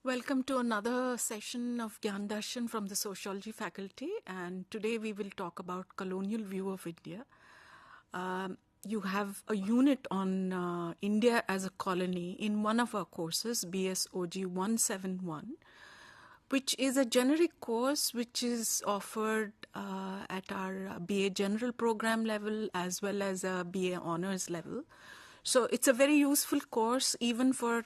Welcome to another session of Gyan Darshan from the Sociology faculty, and today we will talk about colonial view of India. You have a unit on India as a colony in one of our courses, BSOG 171, which is a generic course which is offered at our BA General program level as well as a BA Honours level. So it's a very useful course even for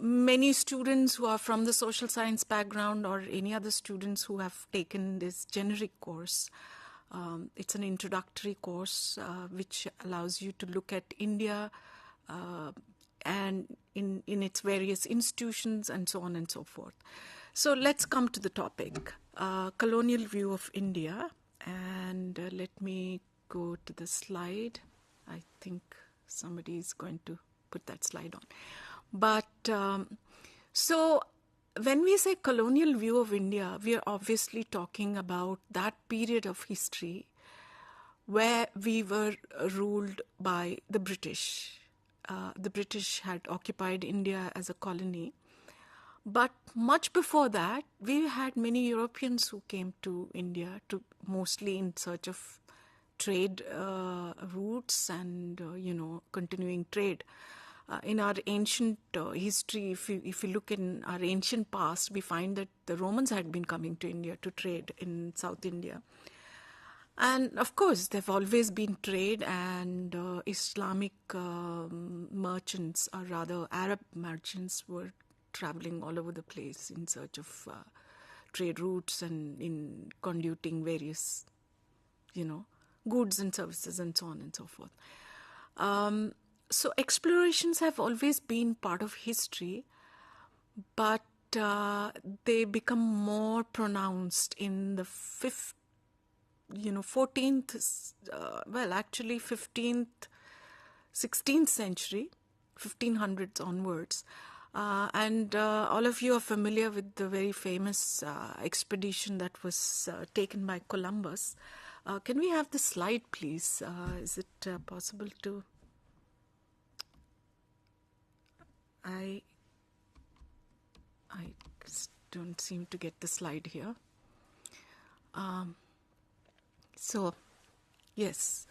many students who are from the social science background or any other students who have taken this generic course. It's an introductory course which allows you to look at India and in its various institutions and so on and so forth. So let's come to the topic, colonial view of India. And let me go to the slide. I think somebody is going to put that slide on. But so when we say colonial view of India, we are obviously talking about that period of history where we were ruled by the British. The British had occupied India as a colony. But much before that, we had many Europeans who came to India, mostly in search of trade routes and, continuing trade. In our ancient history, if you look in our ancient past, we find that the Romans had been coming to India to trade in South India. And of course, there have always been trade, and Islamic merchants, or rather Arab merchants, were traveling all over the place in search of trade routes and in conduiting various, goods and services and so on and so forth. So explorations have always been part of history, but they become more pronounced in the 14th, 15th, 16th century, 1500s onwards. And all of you are familiar with the very famous expedition that was taken by Columbus. Can we have the slide, please? Is it possible to... I don't seem to get the slide here. Yes.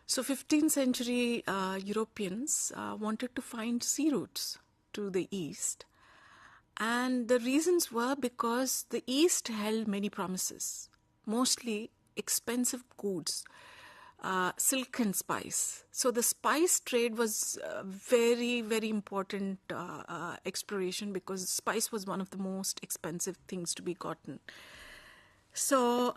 So 15th century Europeans wanted to find sea routes to the east. And the reasons were because the east held many promises, mostly expensive goods. Silk and spice. So the spice trade was very, very important exploration because spice was one of the most expensive things to be gotten. So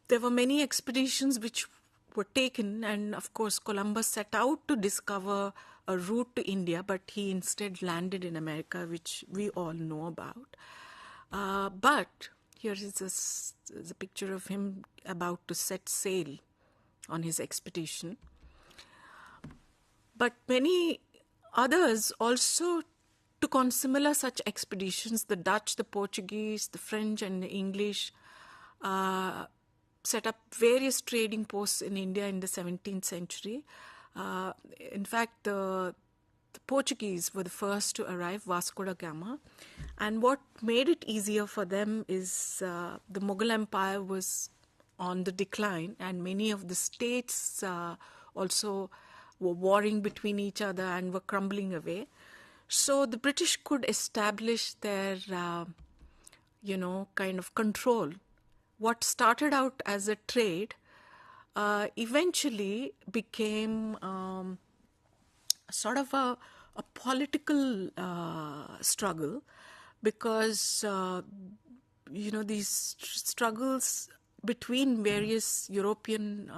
there were many expeditions which were taken, and of course Columbus set out to discover a route to India, but he instead landed in America, which we all know about. But here is a picture of him about to set sail on his expedition. But many others also took on similar such expeditions. The Dutch, the Portuguese, the French and the English set up various trading posts in India in the 17th century. In fact, the Portuguese were the first to arrive, Vasco da Gama. And what made it easier for them is the Mughal Empire was on the decline, and many of the states also were warring between each other and were crumbling away. So the British could establish their, kind of control. What started out as a trade eventually became sort of a political struggle, because, these struggles between various European,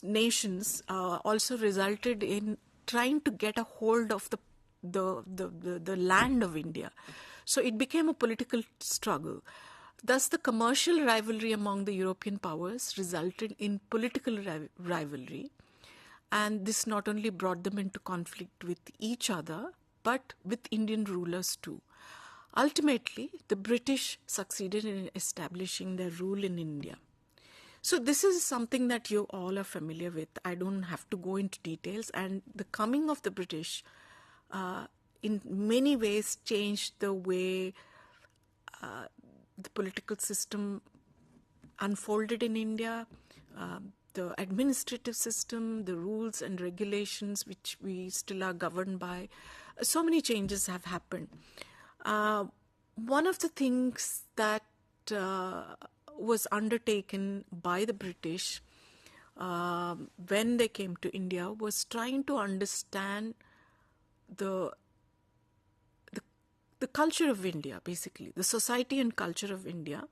nations also resulted in trying to get a hold of the land of India. So it became a political struggle. Thus, the commercial rivalry among the European powers resulted in political rivalry. And this not only brought them into conflict with each other, but with Indian rulers too. Ultimately, the British succeeded in establishing their rule in India. So this is something that you all are familiar with. I don't have to go into details. And the coming of the British in many ways changed the way the political system unfolded in India, the administrative system, the rules and regulations which we still are governed by. So many changes have happened. One of the things that was undertaken by the British when they came to India was trying to understand the culture of India, basically, the society and culture of India.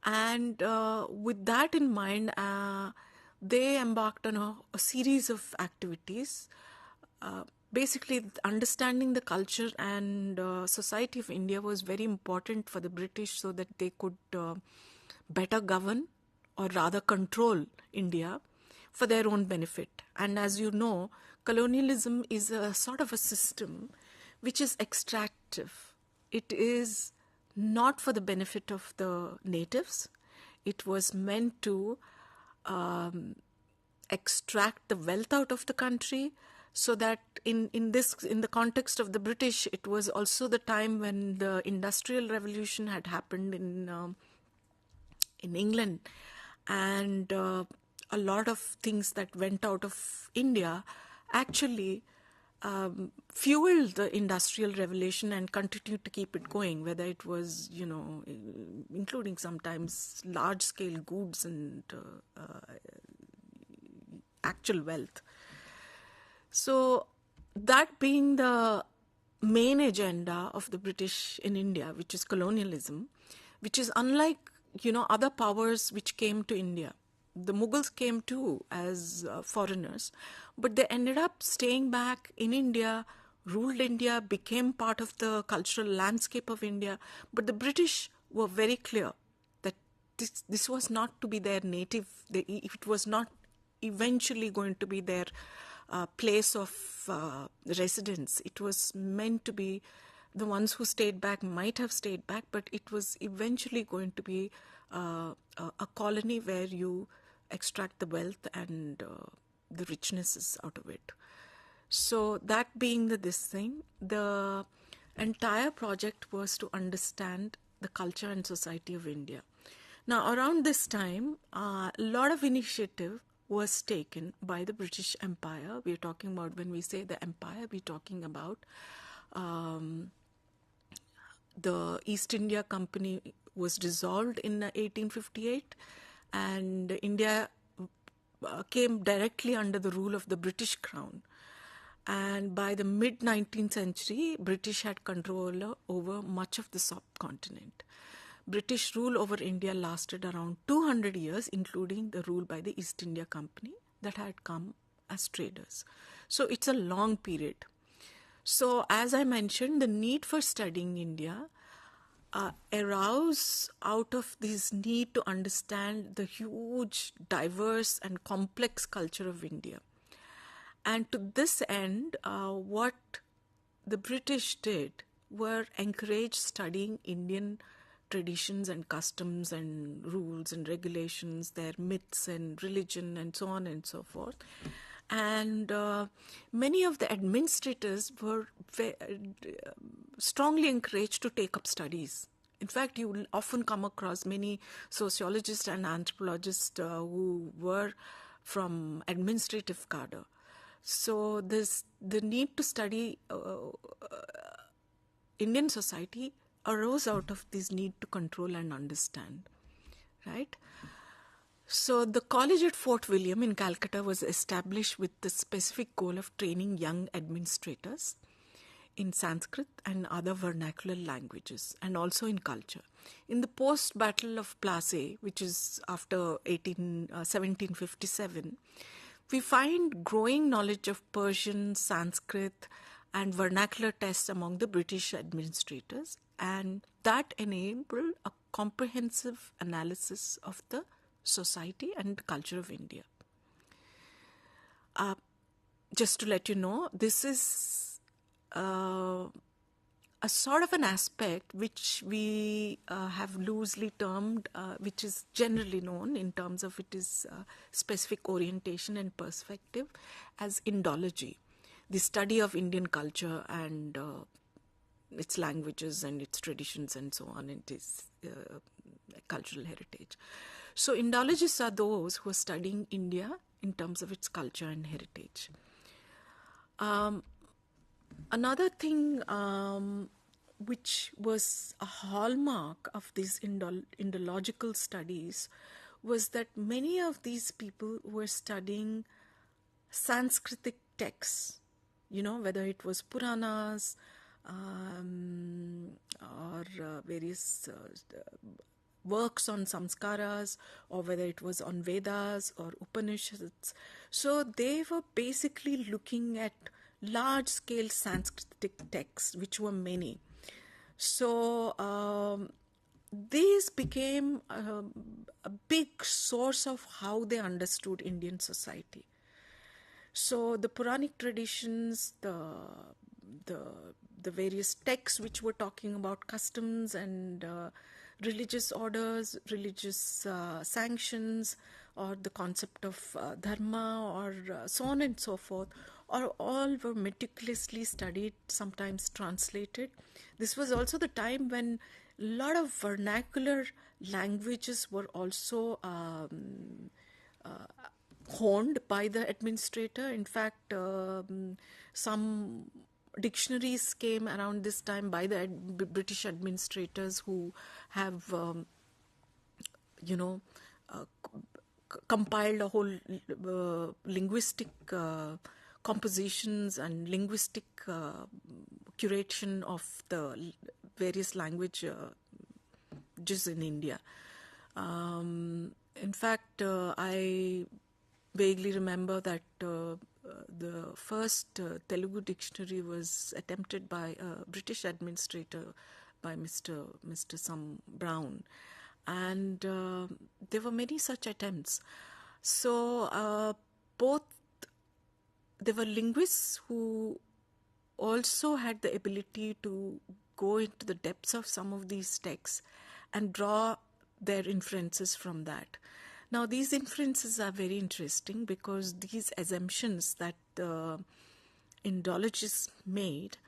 And with that in mind, they embarked on a series of activities. Basically, understanding the culture and society of India was very important for the British so that they could better govern, or rather control, India for their own benefit. And as you know, colonialism is a sort of a system which is extractive. It is not for the benefit of the natives. It was meant to extract the wealth out of the country, so that in the context of the British, it was also the time when the Industrial Revolution had happened in England, and a lot of things that went out of India actually fueled the Industrial Revolution and continued to keep it going, whether it was, including sometimes large-scale goods and actual wealth. So that being the main agenda of the British in India, which is colonialism, which is unlike, other powers which came to India. The Mughals came too as foreigners, but they ended up staying back in India, ruled India, became part of the cultural landscape of India. But the British were very clear that this was not to be their native, it was not eventually going to be their place of residence. It was meant to be, the ones who stayed back might have stayed back, but it was eventually going to be a colony where you extract the wealth and the richnesses out of it. So that being this thing, the entire project was to understand the culture and society of India. Now, around this time, a lot of initiative was taken by the British Empire. We're talking about, when we say the empire, we're talking about the East India Company was dissolved in 1858, and India came directly under the rule of the British Crown. And by the mid-19th century, British had control over much of the subcontinent. British rule over India lasted around 200 years, including the rule by the East India Company that had come as traders. So it's a long period. So as I mentioned, the need for studying India arose out of this need to understand the huge, diverse and complex culture of India. And to this end, what the British did were encourage studying Indian traditions and customs and rules and regulations, their myths and religion and so on and so forth. And many of the administrators were strongly encouraged to take up studies. In fact, you will often come across many sociologists and anthropologists who were from administrative cadre. So the need to study Indian society arose out of this need to control and understand, right? So the college at Fort William in Calcutta was established with the specific goal of training young administrators in Sanskrit and other vernacular languages, and also in culture. In the post-Battle of Plassey, which is after 1757, we find growing knowledge of Persian, Sanskrit, and vernacular tests among the British administrators, and that enabled a comprehensive analysis of the society and culture of India. Just to let you know, this is a sort of an aspect which we have loosely termed, which is generally known in terms of its specific orientation and perspective, as Indology, the study of Indian culture and its languages and its traditions and so on, and its cultural heritage. So Indologists are those who are studying India in terms of its culture and heritage. Another thing which was a hallmark of these Indological studies was that many of these people were studying Sanskritic texts, whether it was Puranas or various works on samskaras, or whether it was on Vedas or Upanishads. So they were basically looking at large-scale Sanskritic texts, which were many. So these became a big source of how they understood Indian society. So the Puranic traditions, the various texts which were talking about customs and religious orders, religious sanctions, or the concept of dharma, or so on and so forth, or all were meticulously studied, sometimes translated. This was also the time when a lot of vernacular languages were also honed by the administrator. In fact, some dictionaries came around this time by the British administrators who have, compiled a whole linguistic compositions and linguistic curation of the various languages in India. In fact, I vaguely remember that the first Telugu dictionary was attempted by a British administrator, by Mr. Some Brown, and there were many such attempts. So there were linguists who also had the ability to go into the depths of some of these texts and draw their inferences from that. Now, these inferences are very interesting because these assumptions that the Indologists made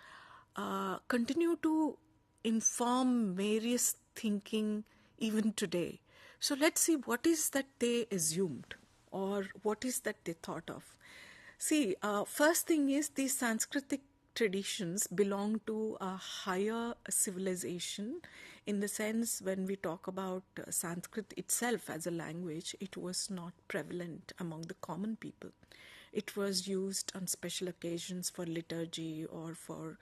continue to inform various thinking even today. So let's see what is that they assumed, or what is that they thought of. See, first thing is these Sanskritic traditions belong to a higher civilization, in the sense when we talk about Sanskrit itself as a language, it was not prevalent among the common people. It was used on special occasions for liturgy or for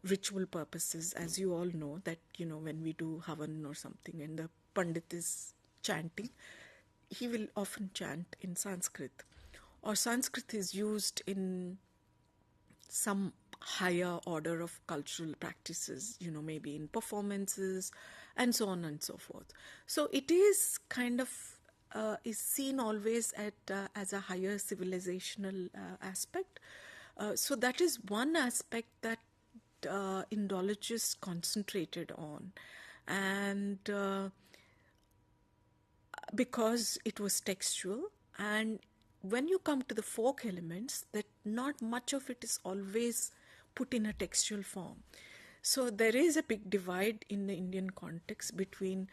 ritual purposes, as you all know, that when we do Havan or something and the Pandit is chanting, he will often chant in Sanskrit, or Sanskrit is used in some higher order of cultural practices, maybe in performances and so on and so forth. So it is kind of is seen always as a higher civilizational aspect. So that is one aspect that Indologists concentrated on, and because it was textual. And when you come to the folk elements, that not much of it is always put in a textual form. So there is a big divide in the Indian context between,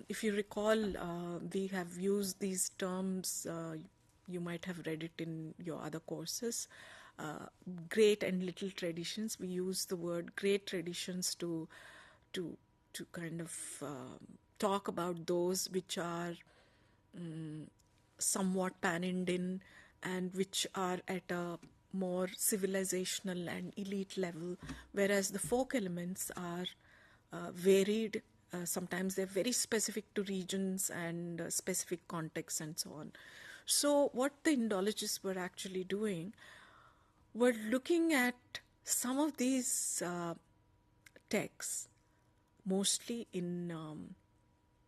if you recall, we have used these terms, you might have read it in your other courses, great and little traditions. We use the word great traditions to kind of talk about those which are somewhat pan-Indian and which are at a more civilizational and elite level, whereas the folk elements are varied. Sometimes they're very specific to regions and specific contexts and so on. So what the Indologists were actually doing were looking at some of these texts, mostly in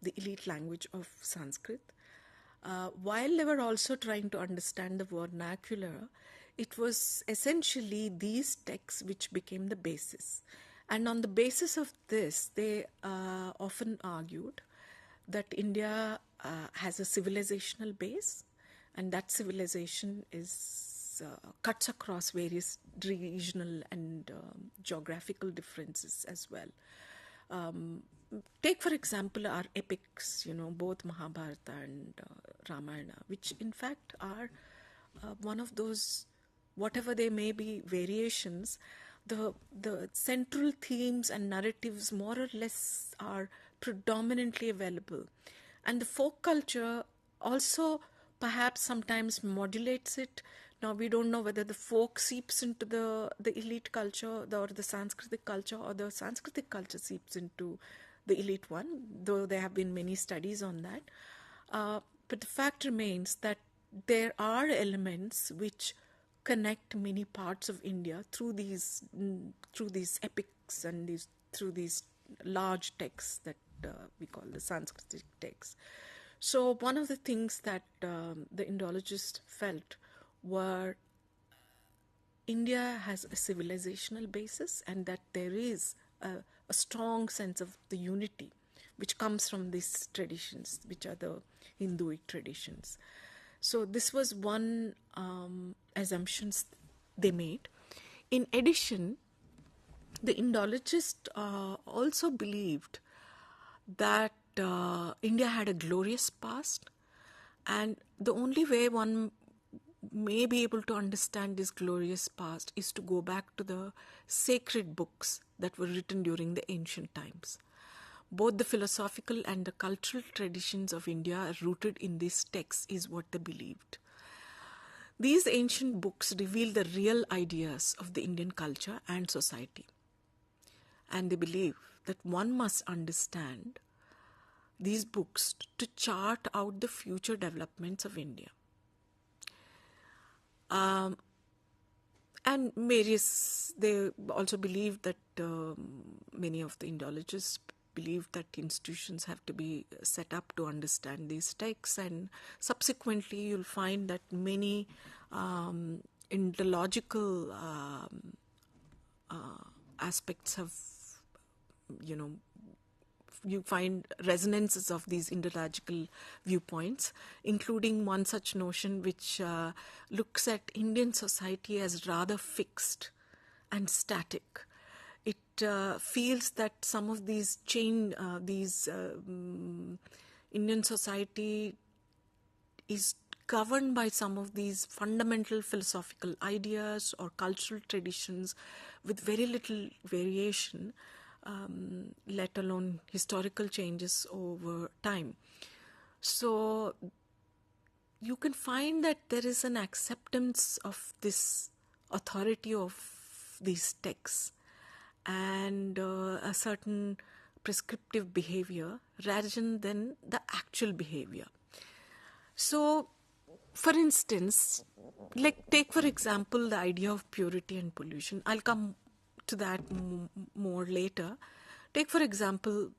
the elite language of Sanskrit, while they were also trying to understand the vernacular. It was essentially these texts which became the basis. And on the basis of this, they often argued that India has a civilizational base, and that civilization is cuts across various regional and geographical differences as well. Take, for example, our epics, both Mahabharata and Ramayana, which in fact are one of those, whatever they may be variations, the central themes and narratives more or less are predominantly available. And the folk culture also perhaps sometimes modulates it. Now, we don't know whether the folk seeps into the elite culture or the Sanskritic culture, or the Sanskritic culture seeps into the elite one, though there have been many studies on that. But the fact remains that there are elements which connect many parts of India through these epics and through these large texts that we call the Sanskritic texts. So one of the things that the Indologists felt were India has a civilizational basis, and that there is a strong sense of the unity which comes from these traditions, which are the Hinduic traditions. So this was one assumptions they made. In addition, the Indologists also believed that India had a glorious past, and the only way one may be able to understand this glorious past is to go back to the sacred books that were written during the ancient times. Both the philosophical and the cultural traditions of India are rooted in these texts, is what they believed. These ancient books reveal the real ideas of the Indian culture and society. And they believe that one must understand these books to chart out the future developments of India. And they also believe that many of the Indologists believe that institutions have to be set up to understand these texts, and subsequently you'll find that many Indological aspects have, you find resonances of these Indological viewpoints, including one such notion which looks at Indian society as rather fixed and static. It feels that some of these Indian society is governed by some of these fundamental philosophical ideas or cultural traditions with very little variation, let alone historical changes over time. So you can find that there is an acceptance of this authority of these texts and a certain prescriptive behavior rather than the actual behavior. So, for instance, take for example the idea of purity and pollution. I'll come to that more later. Take for example,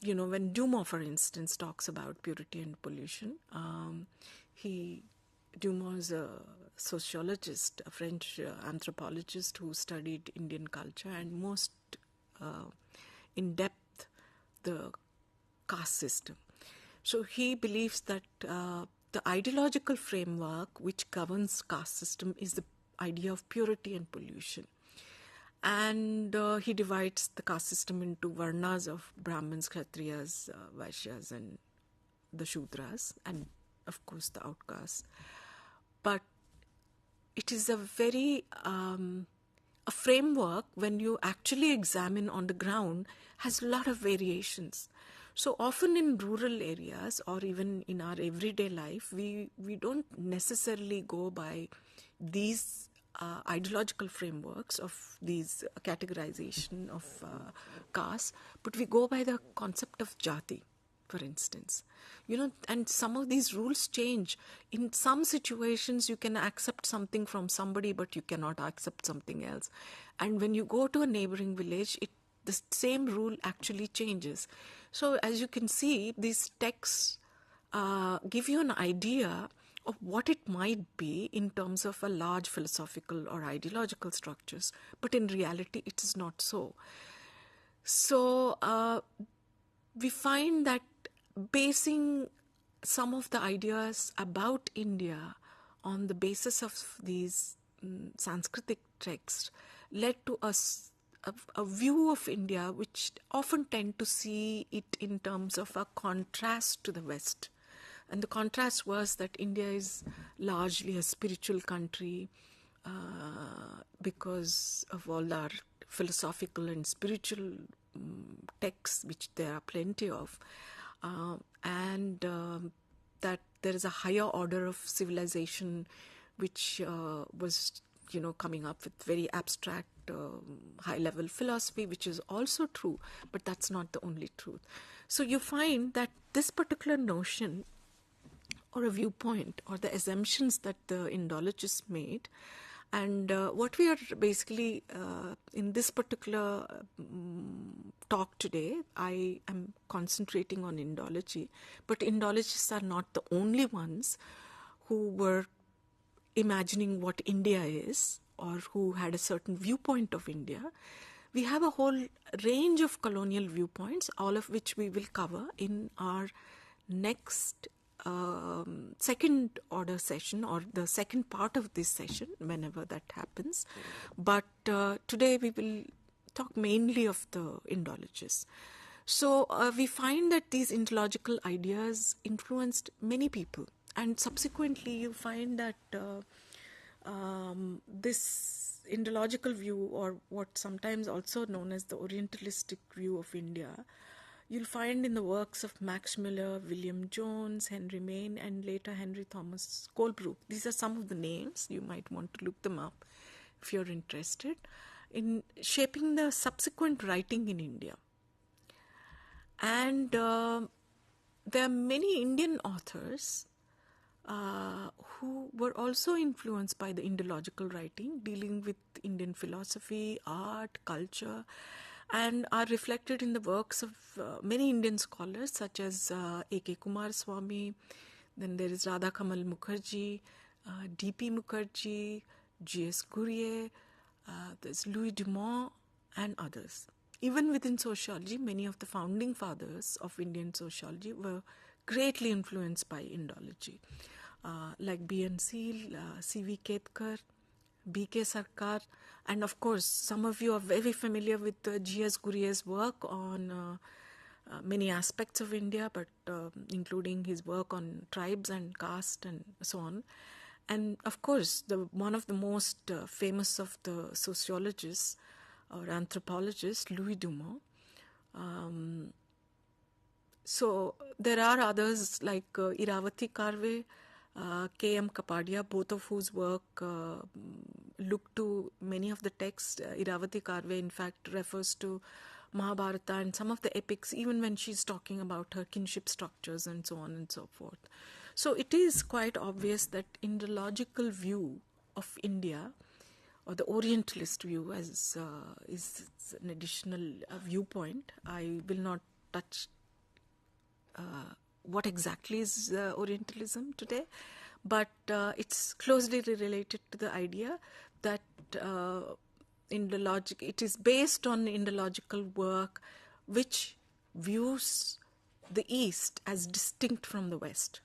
when Dumont, for instance, talks about purity and pollution, Dumont is a sociologist, a French anthropologist who studied Indian culture and most in depth the caste system. So he believes that the ideological framework which governs caste system is the idea of purity and pollution. And he divides the caste system into varnas of Brahmins, Kshatriyas, Vaishyas, and the Shudras, and of course the outcasts. But it is a very a framework, when you actually examine on the ground, has a lot of variations. So often in rural areas or even in our everyday life, we don't necessarily go by these ideological frameworks of these categorization of castes, but we go by the concept of jati, for instance. And some of these rules change. In some situations, you can accept something from somebody, but you cannot accept something else. And when you go to a neighboring village, the same rule actually changes. So as you can see, these texts give you an idea of what it might be in terms of a large philosophical or ideological structures, but in reality it is not so. So we find that basing some of the ideas about India on the basis of these Sanskritic texts led to us a view of India which often tend to see it in terms of a contrast to the West. And the contrast was that India is largely a spiritual country because of all our philosophical and spiritual texts, which there are plenty of, and that there is a higher order of civilization which was, coming up with very abstract, high-level philosophy, which is also true, but that's not the only truth. So you find that this particular notion or a viewpoint or the assumptions that the Indologists made, and what we are basically in this particular talk today, I am concentrating on Indology, but Indologists are not the only ones who were imagining what India is or who had a certain viewpoint of India. We have a whole range of colonial viewpoints, all of which we will cover in our next second order session, or the second part of this session, whenever that happens. But today we will talk mainly of the Indologists. So we find that these Indological ideas influenced many people, and subsequently you find that this Indological view, or what sometimes also known as the Orientalistic view of India, you'll find in the works of Max Muller, William Jones, Henry Maine, and later Henry Thomas Colebrook. These are some of the names. You might want to look them up if you're interested in shaping the subsequent writing in India. And there are many Indian authors who were also influenced by the Indological writing, dealing with Indian philosophy, art, culture, and are reflected in the works of many Indian scholars such as A.K. Kumaraswamy, then there is Radha Kamal Mukherjee, D.P. Mukherjee, G.S. Gurye, there's Louis Dumont, and others. Even within sociology, many of the founding fathers of Indian sociology were greatly influenced by Indology, like B.N. Seal, C.V. Ketkar, B.K. Sarkar, and of course, some of you are very familiar with G.S. Gurye's work on many aspects of India, but including his work on tribes and caste and so on. And of course, one of the most famous of the sociologists or anthropologists, Louis Dumont. So there are others like Iravati Karve, K.M. Kapadia, both of whose work look to many of the texts. Iravati Karve, in fact, refers to Mahabharata and some of the epics, even when she's talking about her kinship structures and so on and so forth. So it is quite obvious that Indological view of India, or the Orientalist view, as is an additional viewpoint. I will not touch what exactly is Orientalism today, but it's closely related to the idea that it is based on Indological work which views the East as distinct from the West,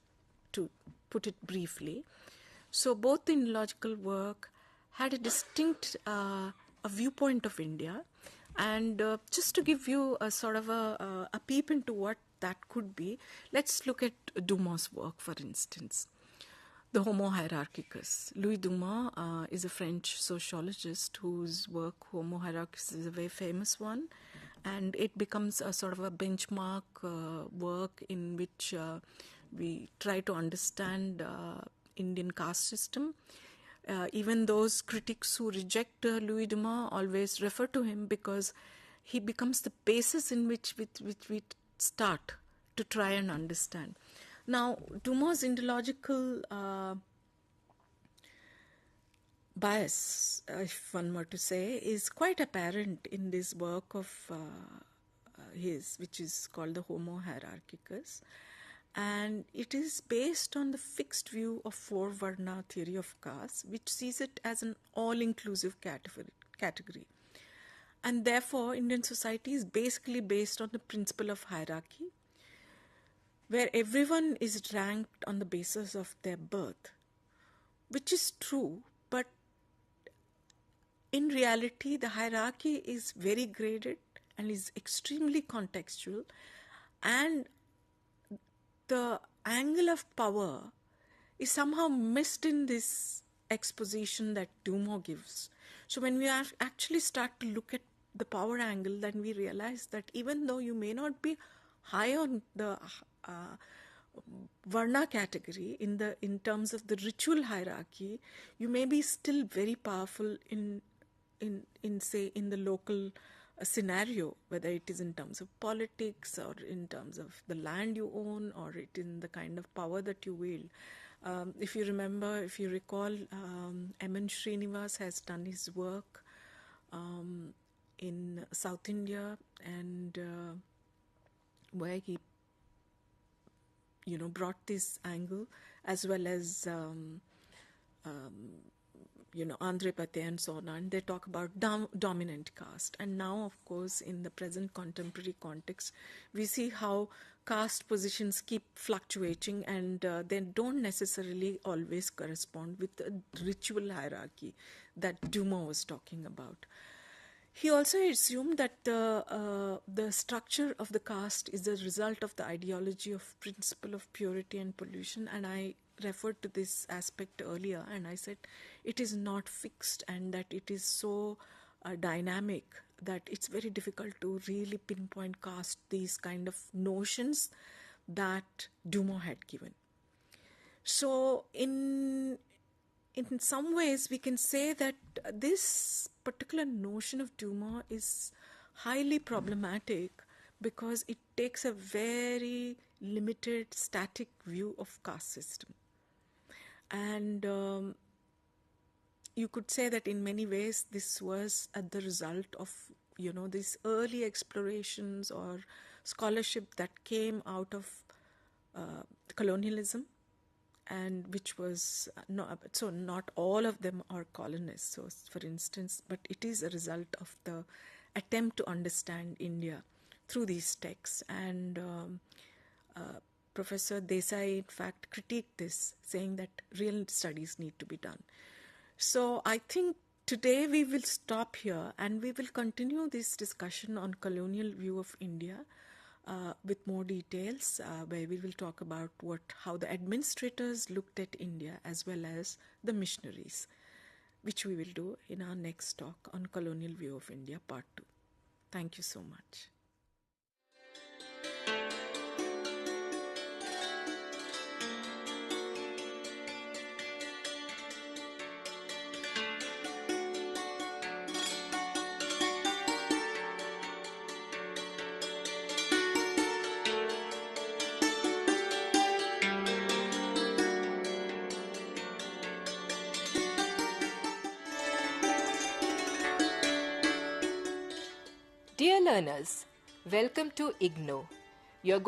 to put it briefly. So both the Indological work had a distinct a viewpoint of India, and just to give you a sort of a peep into what that could be, let's look at Dumont's work, for instance. The Homo Hierarchicus. Louis Dumont is a French sociologist whose work, Homo Hierarchicus, is a very famous one, and it becomes a sort of a benchmark work in which we try to understand Indian caste system. Even those critics who reject Louis Dumont always refer to him because he becomes the basis in which we start to try and understand. Now, Dumont's Indological bias, if one were to say, is quite apparent in this work of his, which is called the Homo Hierarchicus. And it is based on the fixed view of four Varna theory of caste, which sees it as an all-inclusive category. And therefore, Indian society is basically based on the principle of hierarchy, where everyone is ranked on the basis of their birth, which is true, but in reality, the hierarchy is very graded and is extremely contextual, and the angle of power is somehow missed in this exposition that Dumont gives. So when we actually start to look at the power angle, then we realize that even though you may not be high on the Varna category in terms of the ritual hierarchy, you may be still very powerful in say in the local scenario, whether it is in terms of politics or in terms of the land you own or it in the kind of power that you wield. If you recall, M.N. Srinivas has done his work in South India, and where he brought this angle, as well as Andre Pate and so on, and they talk about dominant caste. And now, of course, in the present contemporary context, we see how caste positions keep fluctuating, and they don't necessarily always correspond with the ritual hierarchy that Dumont was talking about. He also assumed that the structure of the caste is the result of the ideology of principle of purity and pollution, and I referred to this aspect earlier, and I said it is not fixed and that it is so dynamic that it's very difficult to really pinpoint caste, these kind of notions that Dumont had given. So in some ways, we can say that this particular notion of Dumont is highly problematic because it takes a very limited, static view of caste system. And you could say that in many ways, this was at the result of, these early explorations or scholarship that came out of colonialism, and which was not all of them are colonists. So, for instance, but it is a result of the attempt to understand India through these texts. And Professor Desai, in fact, critiqued this, saying that real studies need to be done. So I think today we will stop here and we will continue this discussion on colonial view of India with more details, where we will talk about how the administrators looked at India as well as the missionaries, which we will do in our next talk on colonial view of India, part 2. Thank you so much. Dear learners, welcome to IGNOU. You're